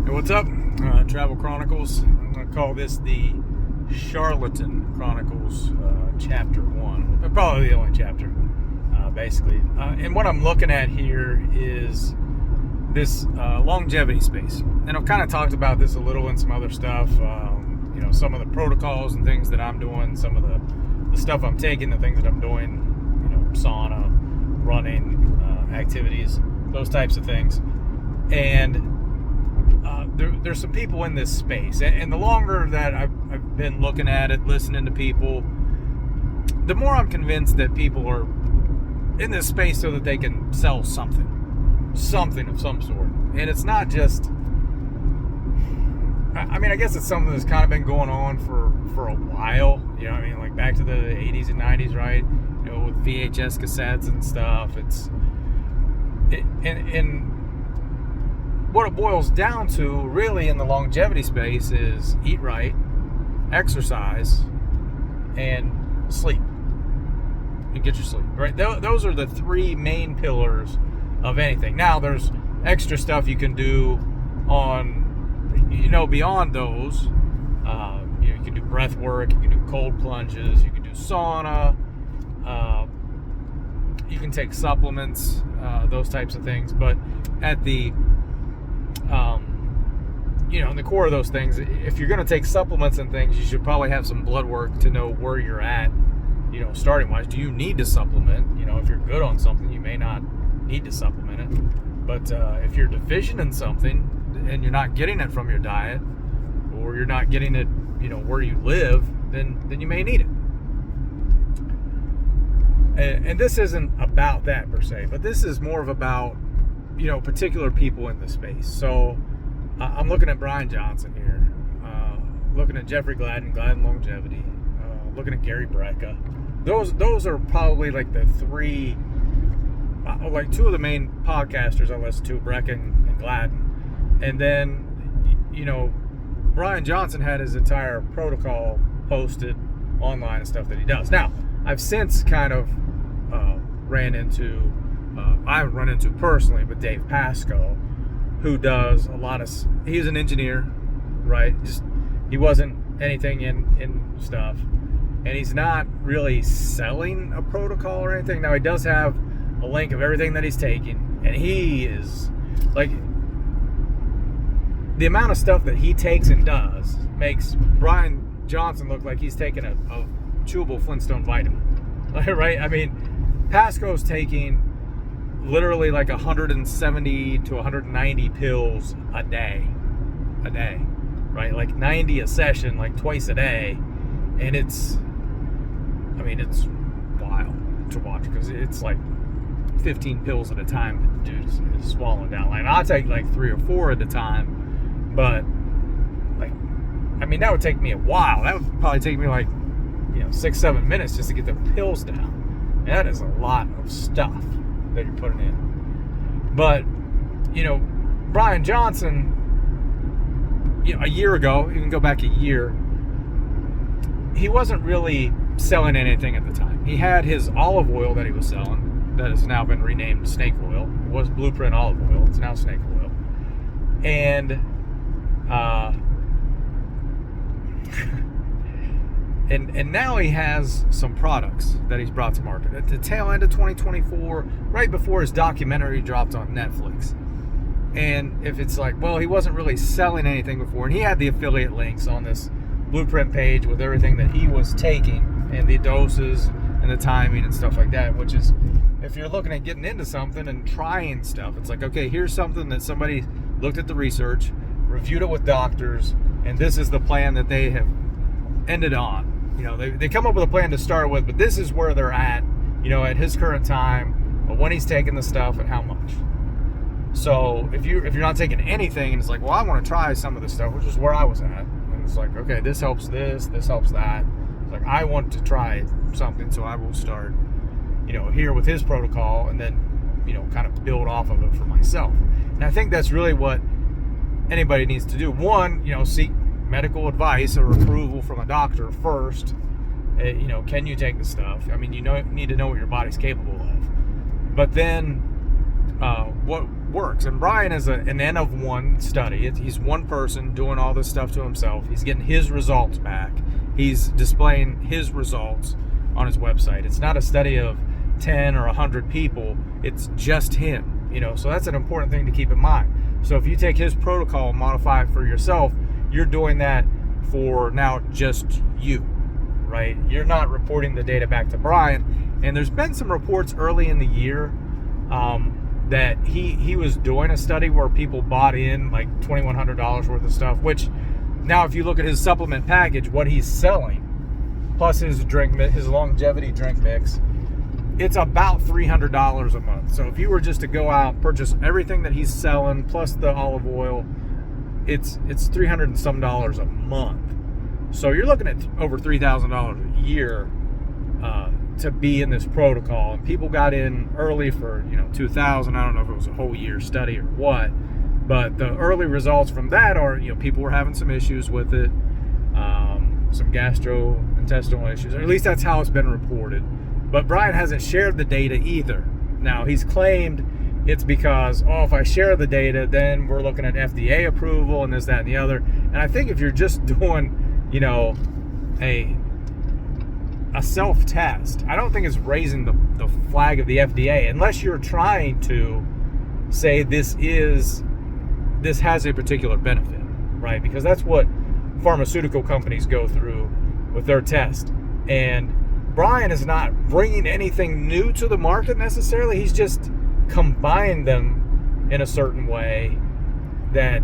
Hey, what's up? Travel Chronicles. I'm going to call this the Charlaton Chronicles, Chapter 1. Probably the only chapter, basically. And what I'm looking at here is this longevity space. And I've kind of talked about this a little in some other stuff. Some of the protocols and things that I'm doing, some of the stuff I'm taking, the things that I'm doing, sauna, running, activities, those types of things. And there's some people in this space, and the longer that I've been looking at it, listening to people, the more I'm convinced that people are in this space so that they can sell something of some sort. And it's not just, I guess it's something that's kind of been going on for a while, like back to the 80s and 90s, right? With VHS cassettes and stuff. And what it boils down to really in the longevity space is eat right, exercise, and sleep. And get your sleep, right? Those are the three main pillars of anything. Now, there's extra stuff you can do on, beyond those. You can do breath work, you can do cold plunges, you can do sauna, you can take supplements, those types of things. But at the in the core of those things, if you're going to take supplements and things, you should probably have some blood work to know where you're at, starting wise. Do you need to supplement? If you're good on something, you may not need to supplement it. But if you're deficient in something and you're not getting it from your diet, or you're not getting it, where you live, then you may need it. And this isn't about that per se, but this is more of about particular people in the space. So I'm looking at Brian Johnson here, looking at Jeffrey Gladden Longevity, looking at Gary Brecka. Those are probably like the three, like two of the main podcasters I listen to, Brecka and Gladden. And then, Brian Johnson had his entire protocol posted online and stuff that he does. Now, I've since kind of I haven't run into personally, but Dave Pasco, who does a lot of, he's an engineer, right? He wasn't anything in stuff, and he's not really selling a protocol or anything. Now, he does have a link of everything that he's taking, and he is, like, the amount of stuff that he takes and does makes Brian Johnson look like he's taking a chewable Flintstone vitamin, right? Pasco's taking literally like 170 to 190 pills a day, right? Like 90 a session, like twice a day. And it's wild to watch, because it's like 15 pills at a time that the dude is swallowing down. Like, I'll take like 3 or 4 at a time, but that would take me a while. That would probably take me like 6-7 minutes just to get the pills down. And that is a lot of stuff that you're putting in. But Brian Johnson, a year ago, you can go back a year, he wasn't really selling anything at the time. He had his olive oil that he was selling that has now been renamed snake oil. It was Blueprint olive oil, it's now snake oil. And And now he has some products that he's brought to market at the tail end of 2024, right before his documentary dropped on Netflix. And if it's like, well, he wasn't really selling anything before, and he had the affiliate links on this Blueprint page with everything that he was taking and the doses and the timing and stuff like that, which is, if you're looking at getting into something and trying stuff, it's like, okay, here's something that somebody looked at the research, reviewed it with doctors, and this is the plan that they have ended on. They come up with a plan to start with, but this is where they're at, at his current time, when he's taking the stuff and how much. So if you're not taking anything, and it's like, well, I want to try some of this stuff, which is where I was at. And it's like, okay, this helps this helps that. It's like, I want to try something, so I will start, here with his protocol, and then, kind of build off of it for myself. And I think that's really what anybody needs to do. One, seek medical advice or approval from a doctor first. Can you take the stuff? You need to know what your body's capable of. But then works. And Brian is an N of one study. He's one person doing all this stuff to himself. He's getting his results back. He's displaying his results on his website. It's not a study of 10 or 100 people. It's just him, so that's an important thing to keep in mind. So if you take his protocol and modify it for yourself, you're doing that for now just you, right? You're not reporting the data back to Brian. And there's been some reports early in the year that he was doing a study where people bought in like $2,100 worth of stuff, which now if you look at his supplement package, what he's selling, plus his longevity drink mix, it's about $300 a month. So if you were just to go out and purchase everything that he's selling, plus the olive oil, it's $300 and some dollars a month. So you're looking at over $3,000 a year to be in this protocol. And people got in early for $2,000. I don't know if it was a whole year study or what, but the early results from that are people were having some issues with it, some gastrointestinal issues, or at least that's how it's been reported. But Brian hasn't shared the data either. Now, he's claimed it's because, if I share the data, then we're looking at FDA approval and this, that, and the other. And I think if you're just doing, a self-test, I don't think it's raising the flag of the FDA unless you're trying to say this has a particular benefit, right? Because that's what pharmaceutical companies go through with their test. And Brian is not bringing anything new to the market necessarily. He's just combined them in a certain way that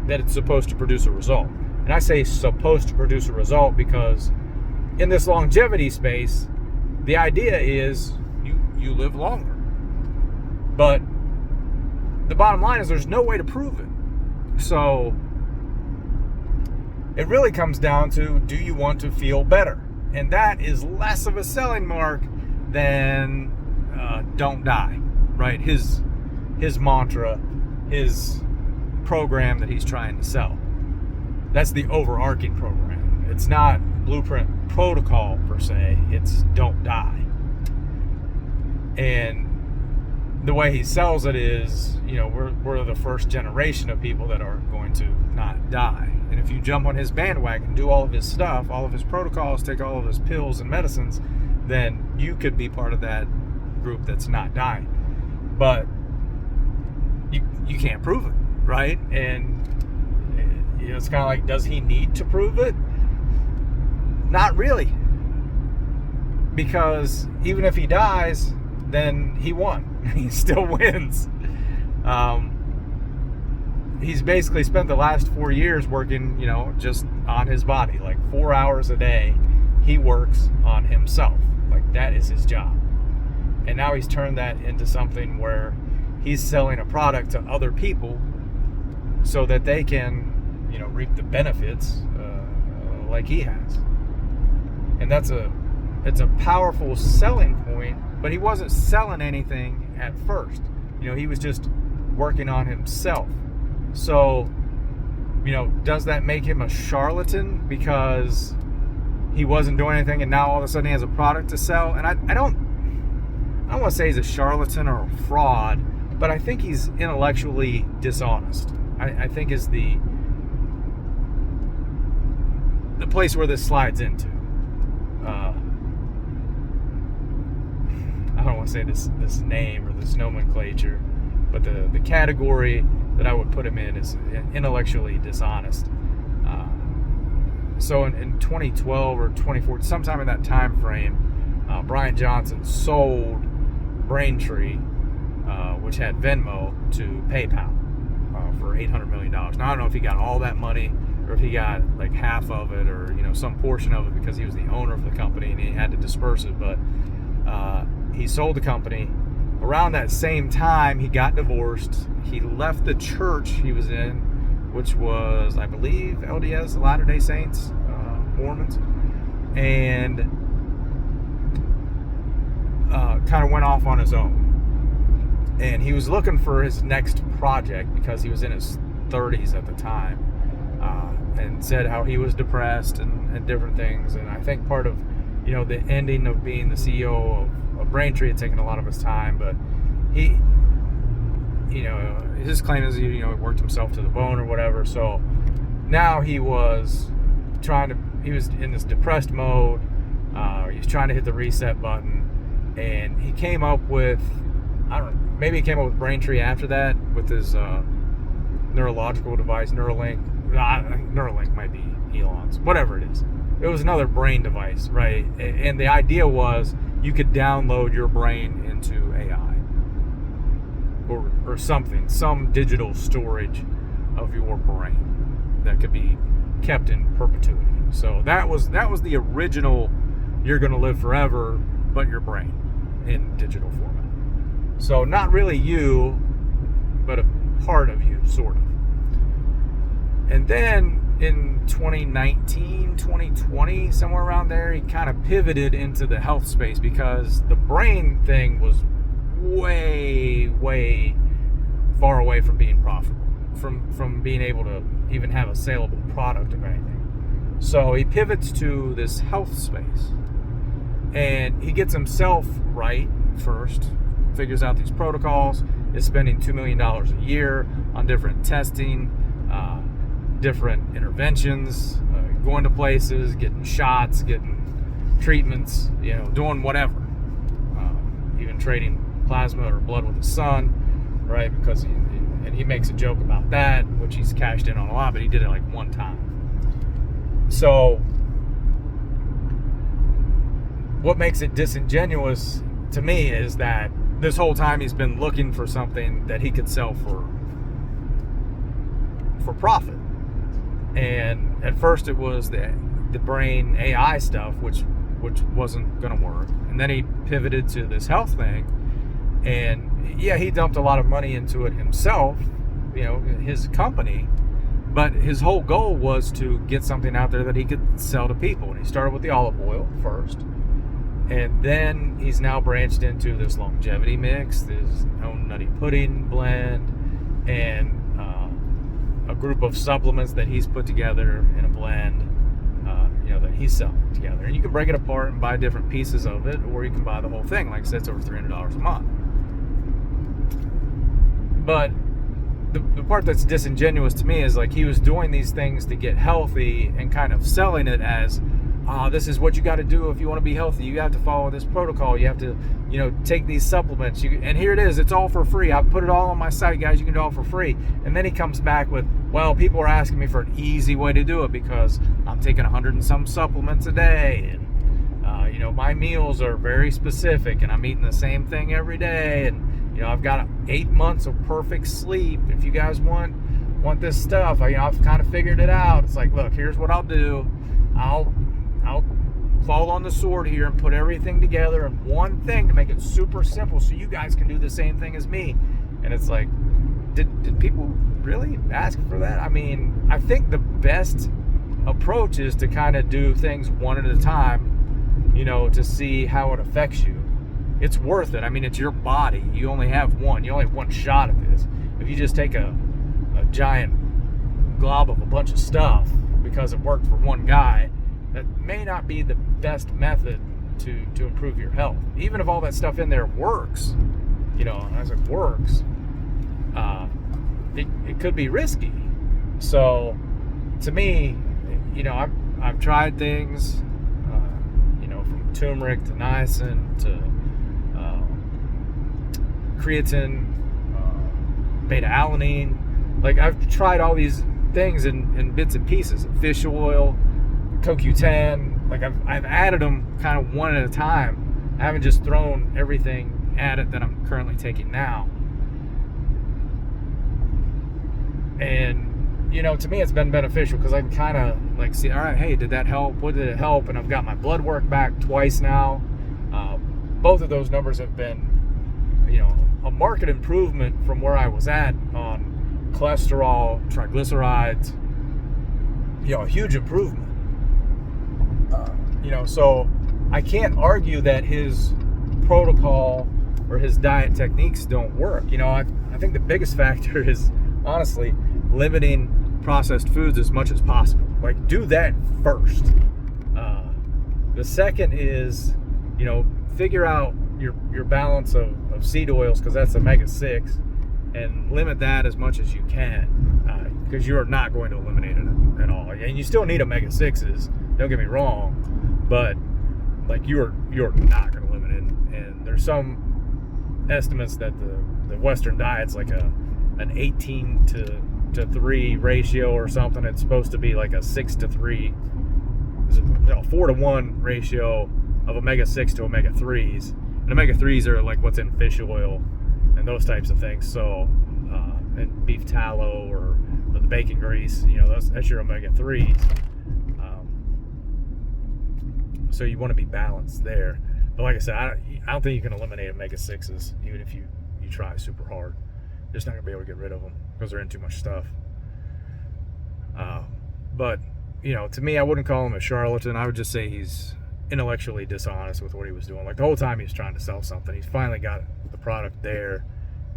it's supposed to produce a result. And I say supposed to produce a result because in this longevity space, the idea is you live longer. But the bottom line is there's no way to prove it. So it really comes down to, do you want to feel better? And that is less of a selling mark than don't die, right? His mantra, his program that he's trying to sell. That's the overarching program. It's not Blueprint protocol per se. It's don't die. And the way he sells it is, we're the first generation of people that are going to not die. And if you jump on his bandwagon, do all of his stuff, all of his protocols, take all of his pills and medicines, then you could be part of that group that's not dying. But you can't prove it, right? And it's kind of like, does he need to prove it? Not really. Because even if he dies, then he won. He still wins. He's basically spent the last 4 years working, just on his body. Like 4 hours a day, he works on himself. Like that is his job. And now he's turned that into something where he's selling a product to other people so that they can, reap the benefits like he has. And it's a powerful selling point, but he wasn't selling anything at first. He was just working on himself. So, does that make him a charlatan because he wasn't doing anything and now all of a sudden he has a product to sell? And I don't want to say he's a charlatan or a fraud, but I think he's intellectually dishonest. I think is the place where this slides into. I don't want to say this name or this nomenclature, but the category that I would put him in is intellectually dishonest. So in 2012 or 2014, sometime in that time frame, Brian Johnson sold Braintree, which had Venmo, to PayPal for $800 million. Now, I don't know if he got all that money or if he got like half of it or some portion of it because he was the owner of the company and he had to disperse it, but he sold the company. Around that same time, he got divorced. He left the church he was in, which was, I believe, LDS, Latter-day Saints, Mormons, and kind of went off on his own. And he was looking for his next project because he was in his 30s at the time, and said how he was depressed and different things. And I think part of, the ending of being the CEO of Braintree had taken a lot of his time, but his claim is he worked himself to the bone or whatever. So now he was in this depressed mode. He was trying to hit the reset button, and he came up with, I don't know, maybe he came up with Braintree after that with his neurological device, Neuralink. Neuralink might be Elon's, whatever it is. It was another brain device, right? And the idea was you could download your brain into AI or something, some digital storage of your brain that could be kept in perpetuity. So that was the original. You're going to live forever, but your brain in digital format. So not really you, but a part of you, sort of. And then in 2019, 2020, somewhere around there, he kind of pivoted into the health space because the brain thing was way, way far away from being profitable, from being able to even have a saleable product of anything. So he pivots to this health space, and he gets himself right first, figures out these protocols, is spending $2 million a year on different testing, different interventions, going to places, getting shots, getting treatments, doing whatever, even trading plasma or blood with his son, right? Because he makes a joke about that, which he's cashed in on a lot, but he did it like one time. So what makes it disingenuous to me is that this whole time he's been looking for something that he could sell for profit. And at first it was the brain AI stuff, which wasn't going to work. And then he pivoted to this health thing. And yeah, he dumped a lot of money into it himself, his company. But his whole goal was to get something out there that he could sell to people. And he started with the olive oil first. And then he's now branched into this longevity mix, this own nutty pudding blend, and a group of supplements that he's put together in a blend, that he's selling together. And you can break it apart and buy different pieces of it, or you can buy the whole thing. Like I said, it's over $300 a month. But the part that's disingenuous to me is like he was doing these things to get healthy and kind of selling it as, this is what you got to do if you want to be healthy. You have to follow this protocol. You have to, take these supplements. And here it is. It's all for free. I've put it all on my site, guys. You can do it all for free. And then he comes back with, well, people are asking me for an easy way to do it because I'm taking 100 and some supplements a day. And, my meals are very specific and I'm eating the same thing every day. And, I've got 8 months of perfect sleep. If you guys want this stuff, I've kind of figured it out. It's like, look, here's what I'll do. I'll fall on the sword here and put everything together in one thing to make it super simple so you guys can do the same thing as me. And it's like, did people really ask for that? I mean, I think the best approach is to kind of do things one at a time, to see how it affects you. It's worth it. I mean, it's your body. You only have one. You only have one shot at this. If you just take a giant glob of a bunch of stuff because it worked for one guy, that may not be the best method to improve your health. Even if all that stuff in there works, as it works, it could be risky. So, to me, I've tried things, from turmeric to niacin to creatine, beta-alanine. Like, I've tried all these things in bits and pieces. Fish oil, CoQ10, like I've added them kind of one at a time. I haven't just thrown everything at it that I'm currently taking now. And, to me it's been beneficial because I can kind of like see, all right, hey, did that help? What did it help? And I've got my blood work back twice now. Both of those numbers have been, a marked improvement from where I was at on cholesterol, triglycerides, a huge improvement. So I can't argue that his protocol or his diet techniques don't work. I think the biggest factor is honestly limiting processed foods as much as possible. Like, do that first. The second is, figure out your balance of seed oils, because that's omega-6, and limit that as much as you can, because you're not going to eliminate it at all. And you still need omega-6s, don't get me wrong, but like you're not going to limit it. And there's some estimates that the Western diet's like an 18 to 3 ratio or something. It's supposed to be like a 6 to 3, 4 to 1 ratio of omega-6 to omega-3s. And omega-3s are like what's in fish oil and those types of things. So, and beef tallow or the bacon grease, that's your omega-3s. So you want to be balanced there. But like I said, I don't think you can eliminate omega-6s, even if you try super hard. You're just not going to be able to get rid of them because they're in too much stuff. But, to me, I wouldn't call him a charlatan. I would just say he's intellectually dishonest with what he was doing. Like the whole time he was trying to sell something, he's finally got the product there,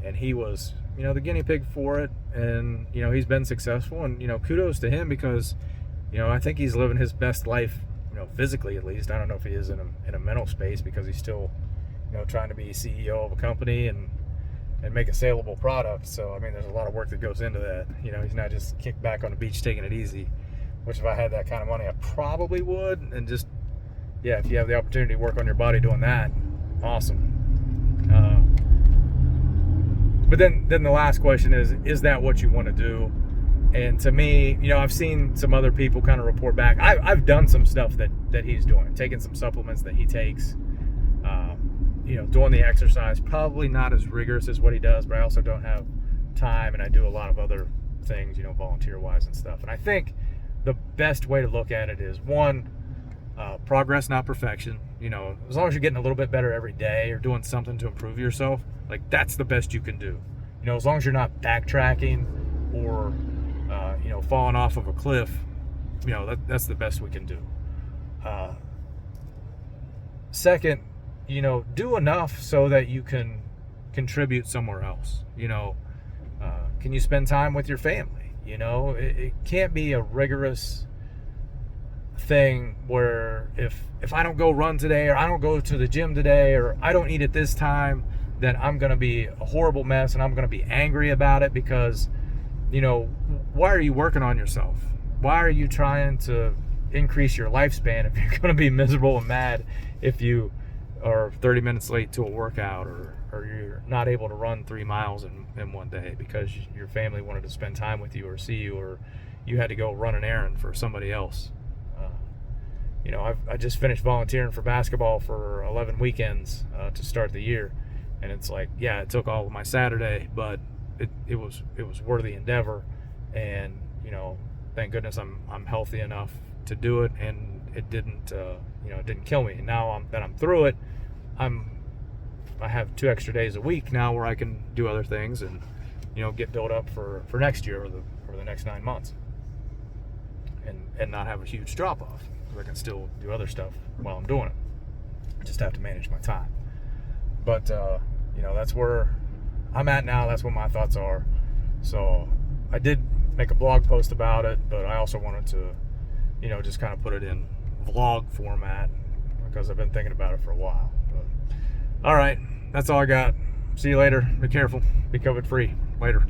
and he was, the guinea pig for it, and he's been successful, and kudos to him because I think he's living his best life, physically at least. I don't know if he is in a mental space because he's still trying to be CEO of a company and make a saleable product. So I mean, there's a lot of work that goes into that. He's not just kicked back on the beach taking it easy, which if I had that kind of money I probably would. And just if you have the opportunity to work on your body doing that, awesome. But then the last question is that what you want to do? And to me, I've seen some other people kind of report back. I've done some stuff that he's doing, taking some supplements that he takes, doing the exercise, probably not as rigorous as what he does, but I also don't have time, and I do a lot of other things, volunteer-wise and stuff. And I think the best way to look at it is, one, progress, not perfection. As long as you're getting a little bit better every day or doing something to improve yourself, like that's the best you can do. As long as you're not backtracking or falling off of a cliff, that's the best we can do. Second, do enough so that you can contribute somewhere else. Can you spend time with your family? It can't be a rigorous thing where if I don't go run today, or I don't go to the gym today, or I don't eat at this time, then I'm going to be a horrible mess and I'm going to be angry about it because, why are you working on yourself? Why are you trying to increase your lifespan if you're going to be miserable and mad if you are 30 minutes late to a workout, or you're not able to run 3 miles in one day because your family wanted to spend time with you or see you, or you had to go run an errand for somebody else? I just finished volunteering for basketball for 11 weekends to start the year, and it's like, it took all of my Saturday, but it was worth the endeavor, and thank goodness I'm healthy enough to do it, and it didn't it didn't kill me. And now that I'm through it, I have 2 extra days a week now where I can do other things and get built up for next year or the next 9 months, and not have a huge drop off. I can still do other stuff while I'm doing it. I just have to manage my time. But that's where I'm at now. That's what my thoughts are. So I did make a blog post about it, but I also wanted to just kind of put it in vlog format because I've been thinking about it for a while. But all right, that's all I got. See you later. Be careful. Be COVID free. Later.